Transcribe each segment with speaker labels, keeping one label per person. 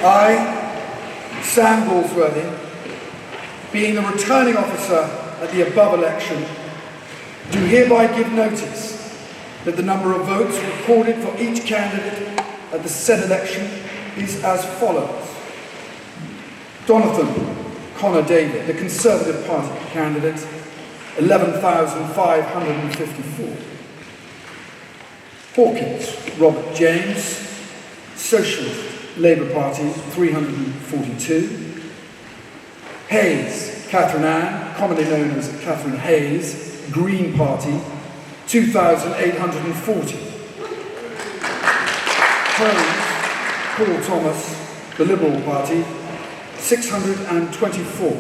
Speaker 1: I, Sam Galsworthy, being the returning officer at the above election, do hereby give notice that the number of votes recorded for each candidate at the said election is as follows. Donathan Connor David, the Conservative Party candidate, 11,554. Hawkins Robert James, Socialist Labour Party, 342. Hayes Catherine Ann, commonly known as Catherine Hayes, Green Party, 2,840. Holmes Paul Thomas, the Liberal Party, 624.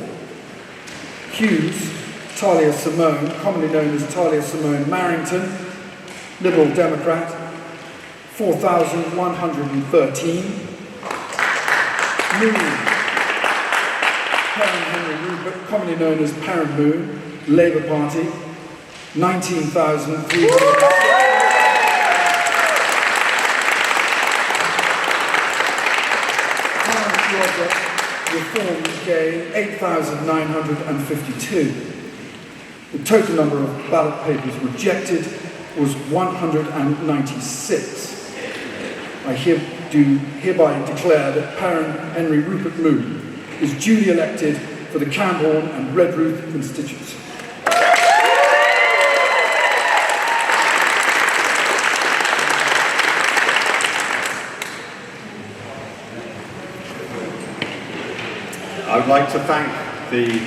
Speaker 1: Hughes Talia Simone, commonly known as Talia Simone Marrington, Liberal Democrat, 4,113. Moon Perran Moon, commonly known as Perran Moon, Labour Party, 19,300. Reform gain 8,952. The total number of ballot papers rejected was 196. I hereby declare that Perran Henry Rupert Moon is duly elected for the Camborne and Redruth constituency.
Speaker 2: I would like to thank the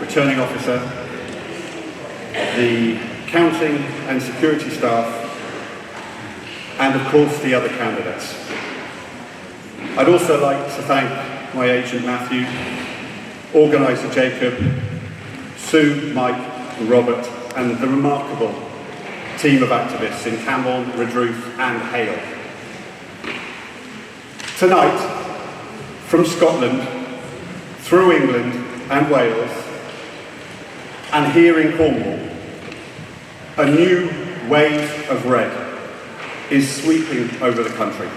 Speaker 2: returning officer, the counting and security staff, and of course the other candidates. I'd also like to thank my agent Matthew, organiser Jacob, Sue, Mike and Robert, and the remarkable team of activists in Camborne, Redruth and Hale. Tonight, from Scotland, through England and Wales, and here in Cornwall, a new wave of red is sweeping over the country.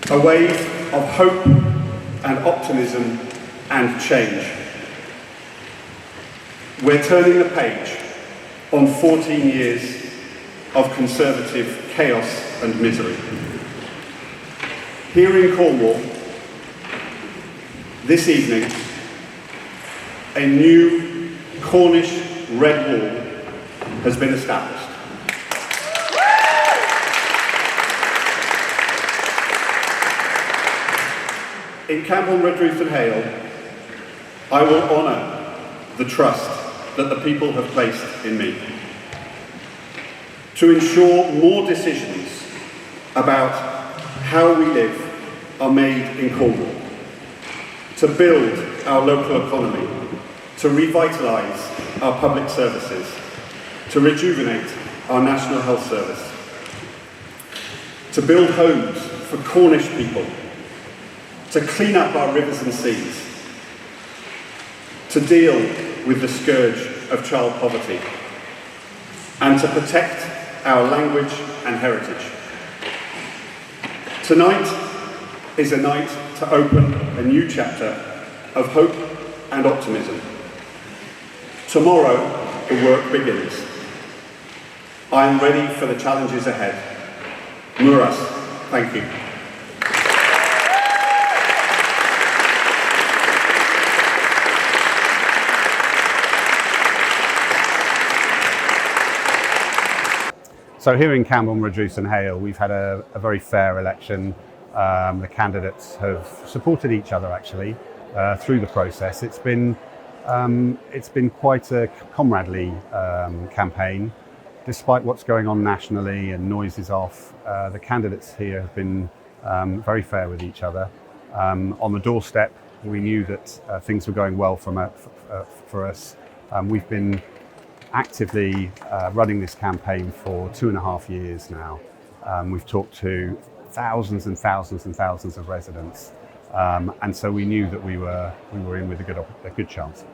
Speaker 2: A wave of hope and optimism and change. We're turning the page on 14 years of Conservative chaos and misery. Here in Cornwall, this evening, a new Cornish red wall has been established. In Camborne, Redruth and Hale, I will honour the trust that the people have placed in me to ensure more decisions about how we live are made in Cornwall, to build our local economy, to revitalise our public services, to rejuvenate our National Health Service, to build homes for Cornish people, to clean up our rivers and seas, to deal with the scourge of child poverty, and to protect our language and heritage. Tonight is a night to open a new chapter of hope and optimism. Tomorrow, the work begins. I am ready for the challenges ahead. Muras, thank you.
Speaker 3: So here in Camborne, Redruth and Hale, we've had a very fair election. The candidates have supported each other actually through the process. It's been quite a comradely campaign. Despite what's going on nationally and noises off, the candidates here have been very fair with each other. On the doorstep, we knew that things were going well for us. We've been actively running this campaign for 2.5 years now. We've talked to thousands and thousands and thousands of residents, and so we knew that we were in with a good chance.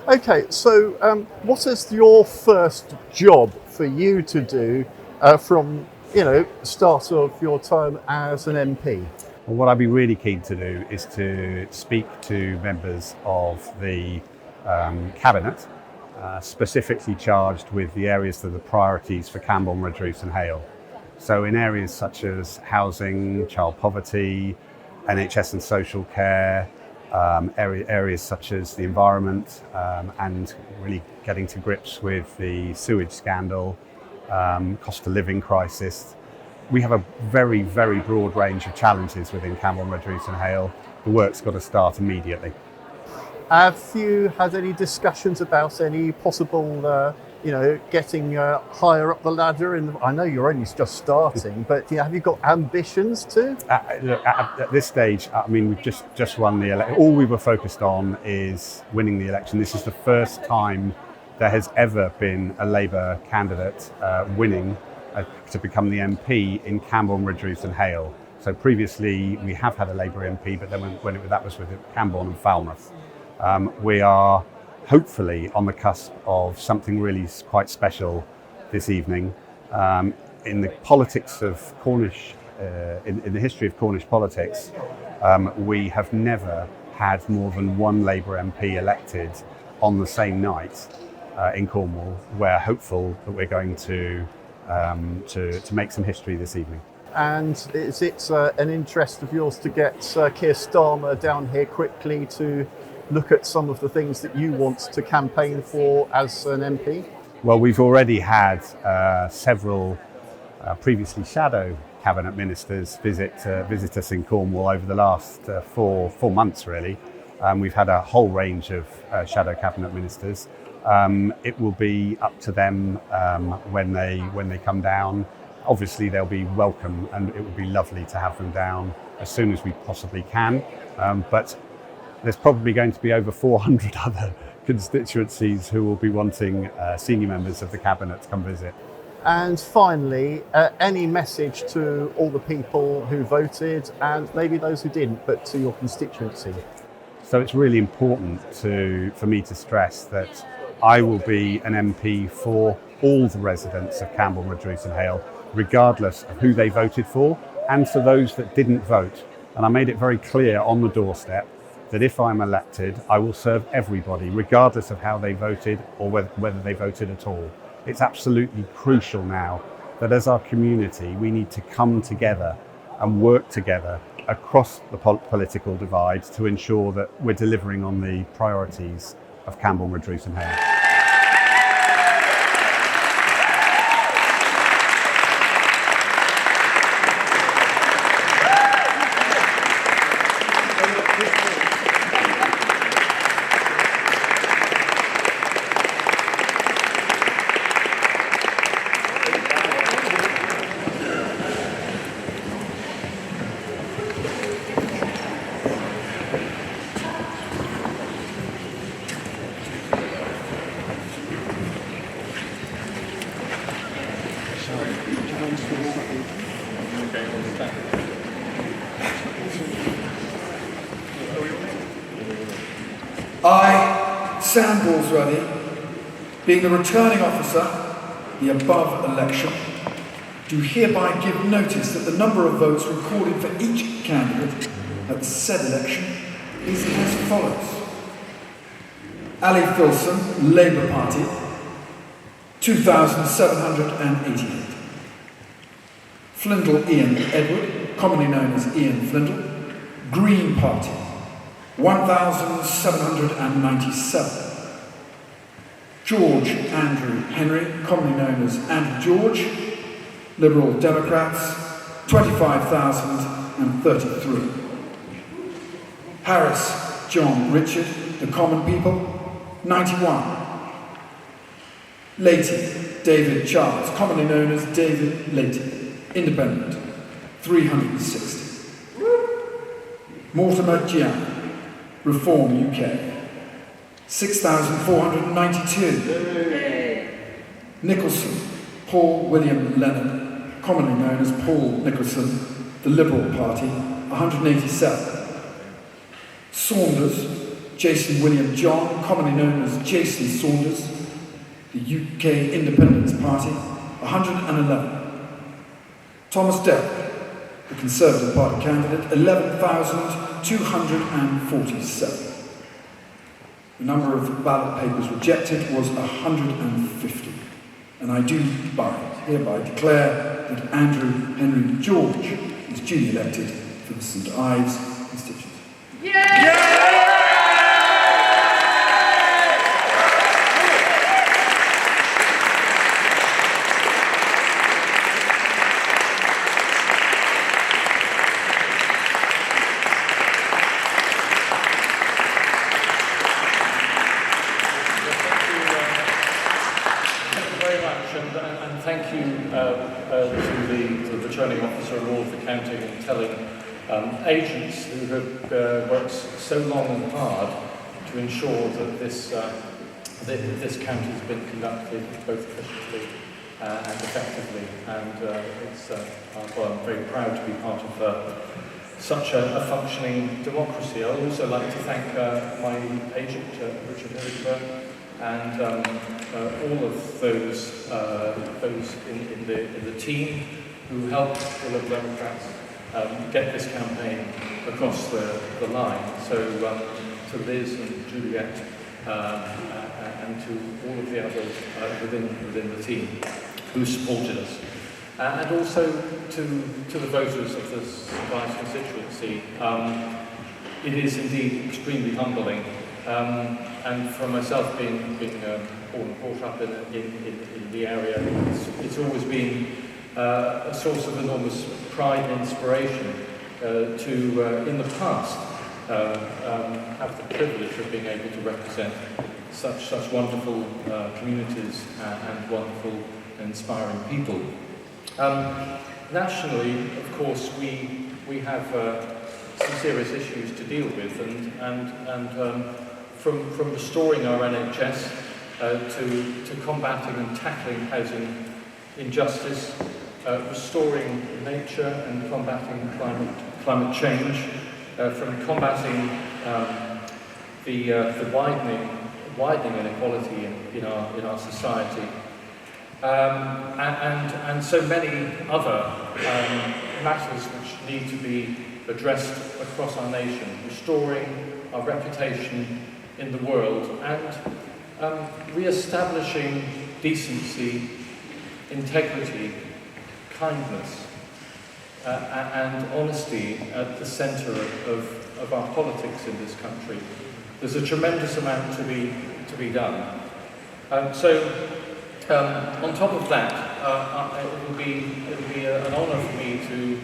Speaker 4: Okay, so what is your first job for you to do from start of your time as an MP?
Speaker 3: Well, what I'd be really keen to do is to speak to members of the Cabinet, specifically charged with the areas that are the priorities for Camborne, Redruth and Hale. So in areas such as housing, child poverty, NHS and social care, areas such as the environment, and really getting to grips with the sewage scandal, cost of living crisis. We have a very, very broad range of challenges within Camborne, Redruth and Hale. The work's got to start immediately.
Speaker 4: Have you had any discussions about any possible, getting higher up the ladder? I know you're only just starting, but have you got ambitions to?
Speaker 3: At this stage, I mean, we've just won the election. All we were focused on is winning the election. This is the first time there has ever been a Labour candidate winning to become the MP in Camborne, Redruth and Hale. So previously we have had a Labour MP, but then that was with Camborne and Falmouth. We are hopefully on the cusp of something really quite special this evening. In the politics of Cornish, in the history of Cornish politics, we have never had more than one Labour MP elected on the same night in Cornwall. We're hopeful that we're going to make some history this evening.
Speaker 4: And is it an interest of yours to get Keir Starmer down here quickly to look at some of the things that you want to campaign for as an MP?
Speaker 3: Well, we've already had several previously shadow cabinet ministers visit us in Cornwall over the last 4 months, really. We've had a whole range of shadow cabinet ministers. It will be up to them when they come down. Obviously, they'll be welcome, and it would be lovely to have them down as soon as we possibly can. But there's probably going to be over 400 other constituencies who will be wanting senior members of the Cabinet to come visit.
Speaker 4: And finally, any message to all the people who voted and maybe those who didn't, but to your constituency?
Speaker 3: So it's really important for me to stress that I will be an MP for all the residents of Camborne, Redruth and Hale, regardless of who they voted for, and for those that didn't vote. And I made it very clear on the doorstep that if I'm elected, I will serve everybody, regardless of how they voted or whether they voted at all. It's absolutely crucial now that as our community, we need to come together and work together across the political divide to ensure that we're delivering on the priorities of Camborne, Redruth and Hale.
Speaker 1: I, Sam Ballsworthy, being the returning officer, the above election, do hereby give notice that the number of votes recorded for each candidate at the said election is as follows. Ali Filson, Labour Party, 2,788. Flindle Ian Edward, commonly known as Ian Flindle, Green Party, 1,797. George Andrew Henry, commonly known as Andrew George, Liberal Democrats, 25,033. Harris John Richard, the Common People, 91. Leighton David Charles, commonly known as David Leighton, Independent, 360. Mortimer Gian, Reform UK, 6,492. Nicholson Paul William Leonard, commonly known as Paul Nicholson, the Liberal Party, 187. Saunders Jason William John, commonly known as Jason Saunders, the UK Independence Party, 111. Thomas Derrick, The Conservative Party candidate, 11,247. The number of ballot papers rejected was 150. And I do hereby declare that Andrew Henry George is duly elected for the St Ives constituency.
Speaker 5: And thank you to the returning officer of all for counting and telling agents who have worked so long and hard to ensure that this count has been conducted both efficiently and effectively. And well, I'm very proud to be part of such a functioning democracy. I'd also like to thank my agent, Richard Hillingburn, and all of those in the team who helped the Liberal Democrats get this campaign across the line. So to Liz and Juliet and to all of the others within the team who supported us. And also to the voters of this St constituency. It is indeed extremely humbling. And for myself, being born and brought up in the area, it's always been a source of enormous pride and inspiration to, in the past, have the privilege of being able to represent such wonderful communities and wonderful and inspiring people. Nationally, of course, we have some serious issues to deal with, and from restoring our NHS to combating and tackling housing injustice, restoring nature and combating climate change, from combating the widening inequality in our society, and so many other matters which need to be addressed across our nation, restoring our reputation in the world and re-establishing decency, integrity, kindness and honesty at the centre of our politics in this country. There's a tremendous amount to be done. So on top of that, it will be an honour for me to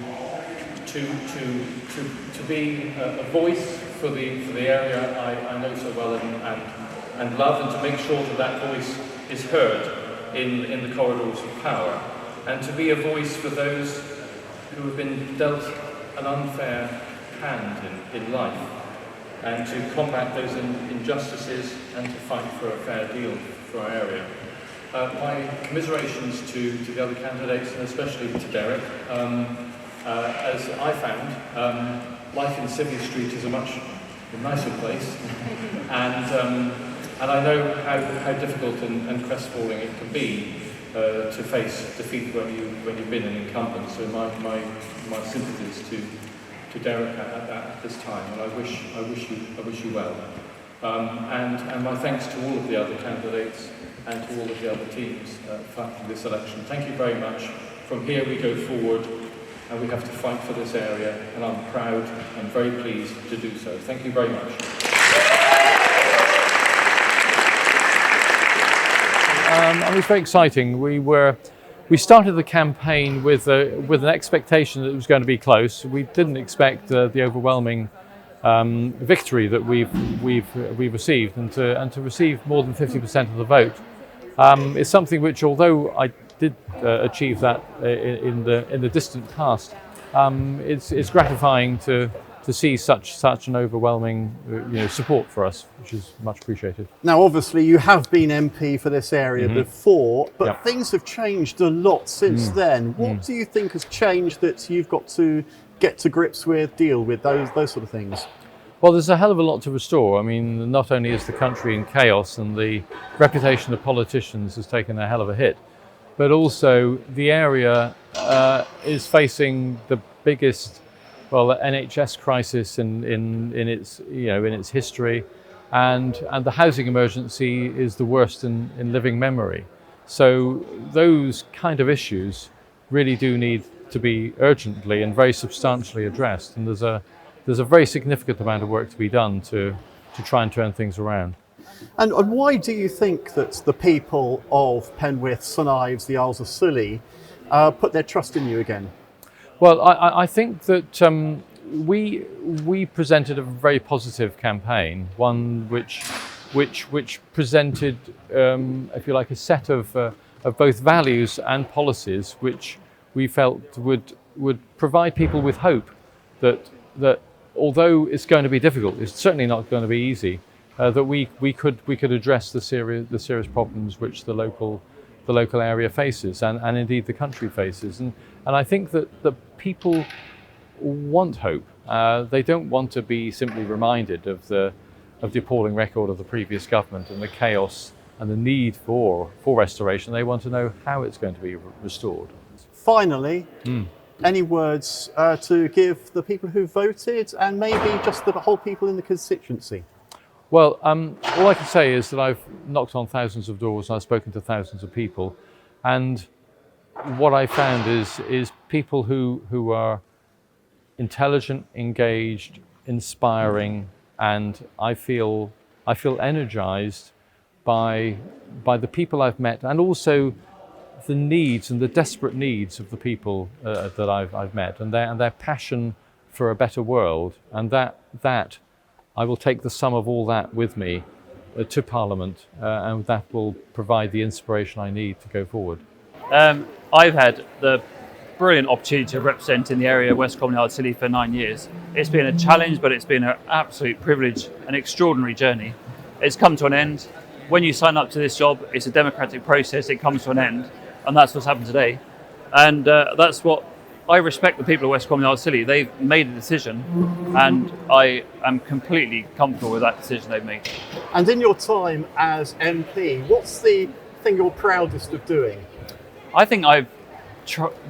Speaker 5: be a voice for the area I know so well and love, and to make sure that voice is heard in the corridors of power, and to be a voice for those who have been dealt an unfair hand in life, and to combat those injustices and to fight for a fair deal for our area. My commiserations to the other candidates, and especially to Derek. As I found, life in Civvy Street is a much nicer place, and I know how difficult and crestfalling it can be to face defeat when you've been an incumbent. So my sympathies to Derek at this time, and I wish you well. And my thanks to all of the other candidates and to all of the other teams fighting this election. Thank you very much. From here we go forward, and we have to fight for this area, and I'm proud and very pleased to do so. Thank you very much.
Speaker 6: It was very exciting. We started the campaign with an expectation that it was going to be close. We didn't expect the overwhelming victory that we've received, and to receive more than 50% of the vote is something which, although I did achieve that in the distant past, it's gratifying to see such an overwhelming support for us, which is much appreciated.
Speaker 4: Now, obviously, you have been MP for this area before, but things have changed a lot since then. What do you think has changed that you've got to get to grips with, deal with, those sort of things?
Speaker 6: Well, there's a hell of a lot to restore. I mean, not only is the country in chaos and the reputation of politicians has taken a hell of a hit, but also the area is facing the biggest, well, NHS crisis in its in its history, and the housing emergency is the worst in living memory. So those kind of issues really do need to be urgently and very substantially addressed, and there's a very significant amount of work to be done to try and turn things around.
Speaker 4: And why do you think that the people of Penwith, St Ives, the Isles of Scilly put their trust in you again?
Speaker 6: Well, I think that we presented a very positive campaign, one which presented, if you like, a set of both values and policies which we felt would provide people with hope that although it's going to be difficult, it's certainly not going to be easy. That we could address the serious problems which the local area faces, and indeed the country faces, and I think that the people want hope. They don't want to be simply reminded of the appalling record of the previous government and the chaos and the need for restoration. They want to know how it's going to be restored.
Speaker 4: Finally, any words to give the people who voted, and maybe just the whole people in the constituency?
Speaker 6: Well, all I can say is that I've knocked on thousands of doors and I've spoken to thousands of people, and what I found is people who are intelligent, engaged, inspiring, and I feel energized by the people I've met, and also the needs and the desperate needs of the people that I've met, and their passion for a better world, and that I will take the sum of all that with me to Parliament, and that will provide the inspiration I need to go forward.
Speaker 7: I've had the brilliant opportunity to represent in the area of West Camborne and Scilly for 9 years. It's been a challenge, but it's been an absolute privilege, an extraordinary journey. It's come to an end. When you sign up to this job, it's a democratic process, it comes to an end, and that's what's happened today. And that's what I respect. The people of West Camborne and Scilly. They've made a decision, and I am completely comfortable with that decision they've made.
Speaker 4: And in your time as MP, what's the thing you're proudest of doing?
Speaker 7: I think I've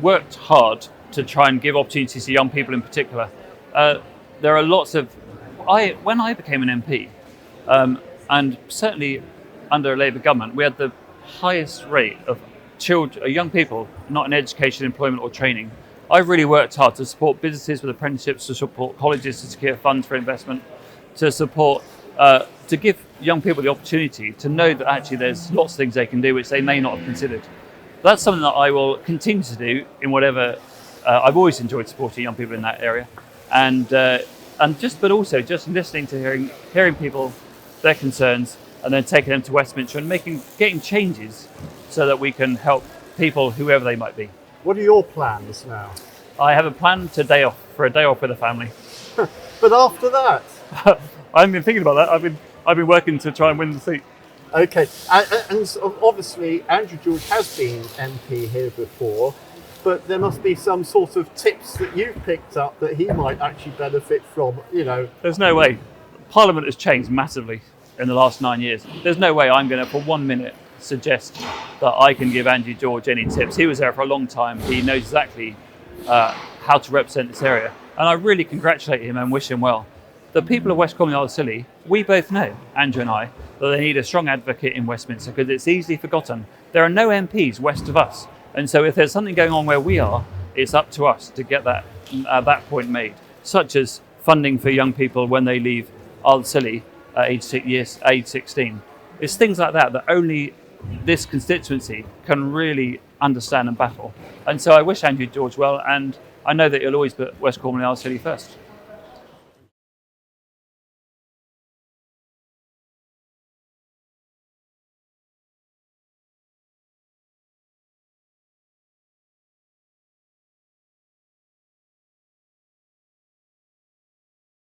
Speaker 7: worked hard to try and give opportunities to young people in particular. There are lots of... When I became an MP, and certainly under a Labour government, we had the highest rate of young people not in education, employment or training. I've really worked hard to support businesses with apprenticeships, to support colleges to secure funds for investment, to support, to give young people the opportunity to know that actually there's lots of things they can do which they may not have considered. That's something that I will continue to do in whatever. I've always enjoyed supporting young people in that area, but also just listening to hearing people, their concerns, and then taking them to Westminster and getting changes so that we can help people, whoever they might be.
Speaker 4: What are your plans now?
Speaker 7: I have a plan for a day off with the family.
Speaker 4: But after that?
Speaker 7: I haven't been thinking about that. I've been working to try and win the seat.
Speaker 4: Okay, and so obviously Andrew George has been MP here before, but there must be some sort of tips that you've picked up that he might actually benefit from,
Speaker 7: There's no way. Parliament has changed massively in the last 9 years. There's no way I'm going to, for 1 minute, suggest that I can give Andrew George any tips. He was there for a long time. He knows exactly how to represent this area. And I really congratulate him and wish him well. The people of West Camborne and Scilly, we both know, Andrew and I, that they need a strong advocate in Westminster because it's easily forgotten. There are no MPs west of us. And so if there's something going on where we are, it's up to us to get that point made, such as funding for young people when they leave Isle of Scilly at age 16. It's things like that only this constituency can really understand and battle. And so I wish Andrew George well, and I know that he'll always put West Camborne and Scilly first.